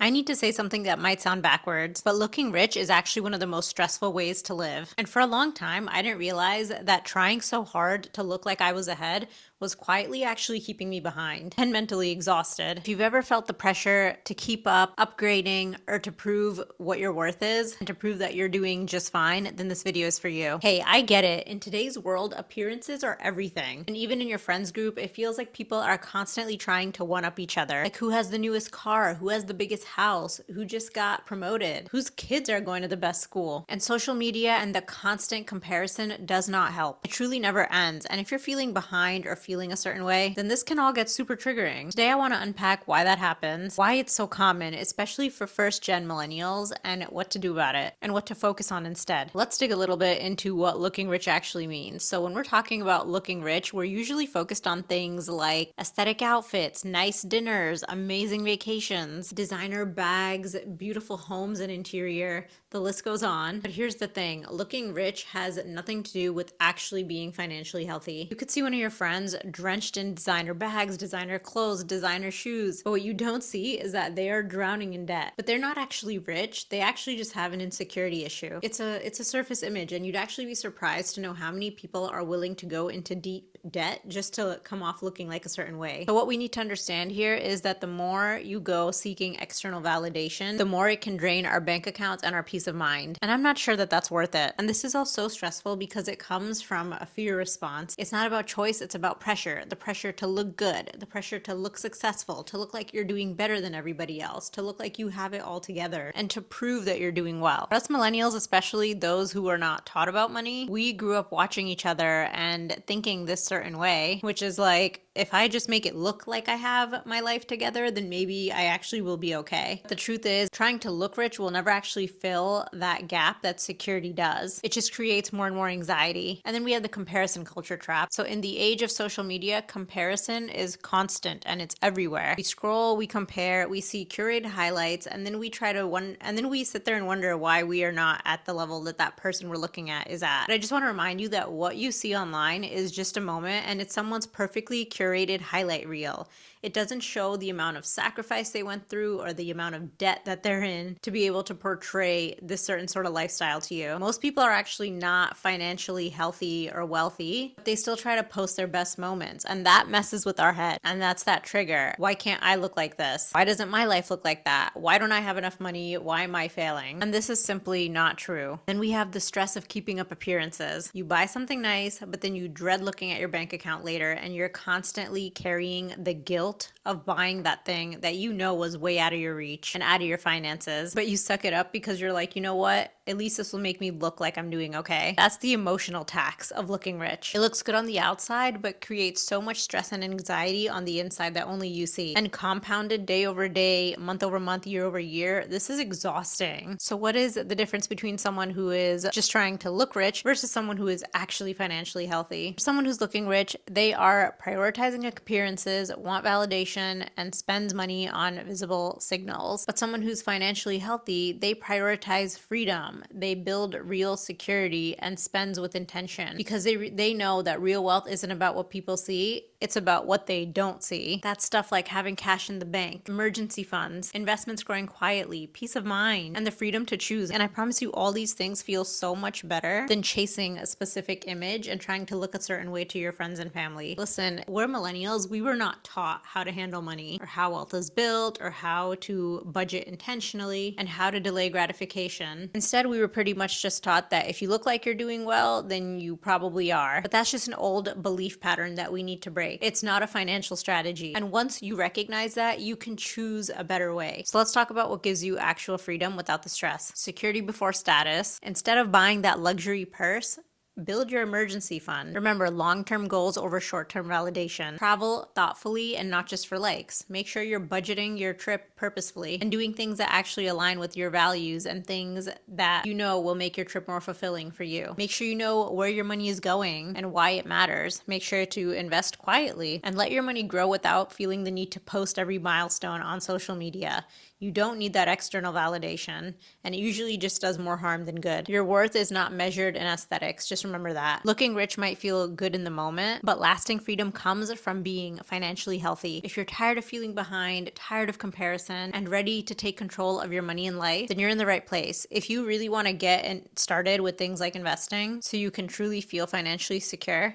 I need to say something that might sound backwards, but looking rich is actually one of the most stressful ways to live. And for a long time, I didn't realize that trying so hard to look like I was ahead was quietly actually keeping me behind and mentally exhausted. If you've ever felt the pressure to keep up, upgrading, or to prove what your worth is, and to prove that you're doing just fine, then this video is for you. Hey, I get it. In today's world, appearances are everything. And even in your friends group, it feels like people are constantly trying to one up each other. Like who has the newest car, who has the biggest house, who just got promoted, whose kids are going to the best school. And social media and the constant comparison does not help. It truly never ends. And if you're feeling behind or feeling a certain way, then this can all get super triggering. Today I want to unpack why that happens, why it's so common, especially for first-gen millennials, and what to do about it, and what to focus on instead. Let's dig a little bit into what looking rich actually means. So when we're talking about looking rich, we're usually focused on things like aesthetic outfits, nice dinners, amazing vacations, designer bags, beautiful homes and interior, the list goes on. But here's the thing, looking rich has nothing to do with actually being financially healthy. You could see one of your friends drenched in designer bags, designer clothes, designer shoes, but what you don't see is that they are drowning in debt. But they're not actually rich, they actually just have an insecurity issue. It's a surface image, and you'd actually be surprised to know how many people are willing to go into deep debt just to come off looking like a certain way. So what we need to understand here is that the more you go seeking external validation, the more it can drain our bank accounts and our peace of mind. And I'm not sure that that's worth it. And this is all so stressful because it comes from a fear response. It's not about choice, it's about pressure. The pressure to look good, the pressure to look successful, to look like you're doing better than everybody else, to look like you have it all together, and to prove that you're doing well. For us millennials, especially those who are not taught about money, we grew up watching each other and thinking this certain way, which is like, if I just make it look like I have my life together, then maybe I actually will be okay. The truth is, trying to look rich will never actually fill that gap that security does. It just creates more and more anxiety. And then we have the comparison culture trap. So in the age of social media, comparison is constant and it's everywhere. We scroll, we compare, we see curated highlights, and then we sit there and wonder why we are not at the level that that person we're looking at is at. But I just want to remind you that what you see online is just a moment, and it's someone's perfectly curated highlight reel. It doesn't show the amount of sacrifice they went through or the amount of debt that they're in to be able to portray this certain sort of lifestyle to you. Most people are actually not financially healthy or wealthy, but they still try to post their best moments, and that messes with our head. And that's that trigger. Why can't I look like this? Why doesn't my life look like that? Why don't I have enough money? Why am I failing? And this is simply not true. Then we have the stress of keeping up appearances. You buy something nice, but then you dread looking at your bank account later, and you're constantly carrying the guilt of buying that thing that you know was way out of your reach and out of your finances, but you suck it up because you're like, you know what? At least this will make me look like I'm doing okay. That's the emotional tax of looking rich. It looks good on the outside, but creates so much stress and anxiety on the inside that only you see. And compounded day over day, month over month, year over year, this is exhausting. So what is the difference between someone who is just trying to look rich versus someone who is actually financially healthy? For someone who's looking rich, they are prioritizing appearances, want validation, and spends money on visible signals. But someone who's financially healthy, they prioritize freedom. They build real security and spends with intention because they know that real wealth isn't about what people see. It's about what they don't see. That's stuff like having cash in the bank, emergency funds, investments growing quietly, peace of mind, and the freedom to choose. And I promise you, all these things feel so much better than chasing a specific image and trying to look a certain way to your friends and family. Listen, we're millennials. We were not taught how to handle money or how wealth is built or how to budget intentionally and how to delay gratification. Instead, we were pretty much just taught that if you look like you're doing well, then you probably are. But that's just an old belief pattern that we need to break. It's not a financial strategy. And once you recognize that, you can choose a better way. So let's talk about what gives you actual freedom without the stress. Security before status. Instead of buying that luxury purse, build your emergency fund. Remember, long-term goals over short-term validation. Travel thoughtfully and not just for likes. Make sure you're budgeting your trip purposefully and doing things that actually align with your values and things that you know will make your trip more fulfilling for you. Make sure you know where your money is going and why it matters. Make sure to invest quietly and let your money grow without feeling the need to post every milestone on social media. You don't need that external validation, and it usually just does more harm than good. Your worth is not measured in aesthetics. Just remember that. Looking rich might feel good in the moment, but lasting freedom comes from being financially healthy. If you're tired of feeling behind, tired of comparison, and ready to take control of your money and life, then you're in the right place. If you really want to get started with things like investing so you can truly feel financially secure,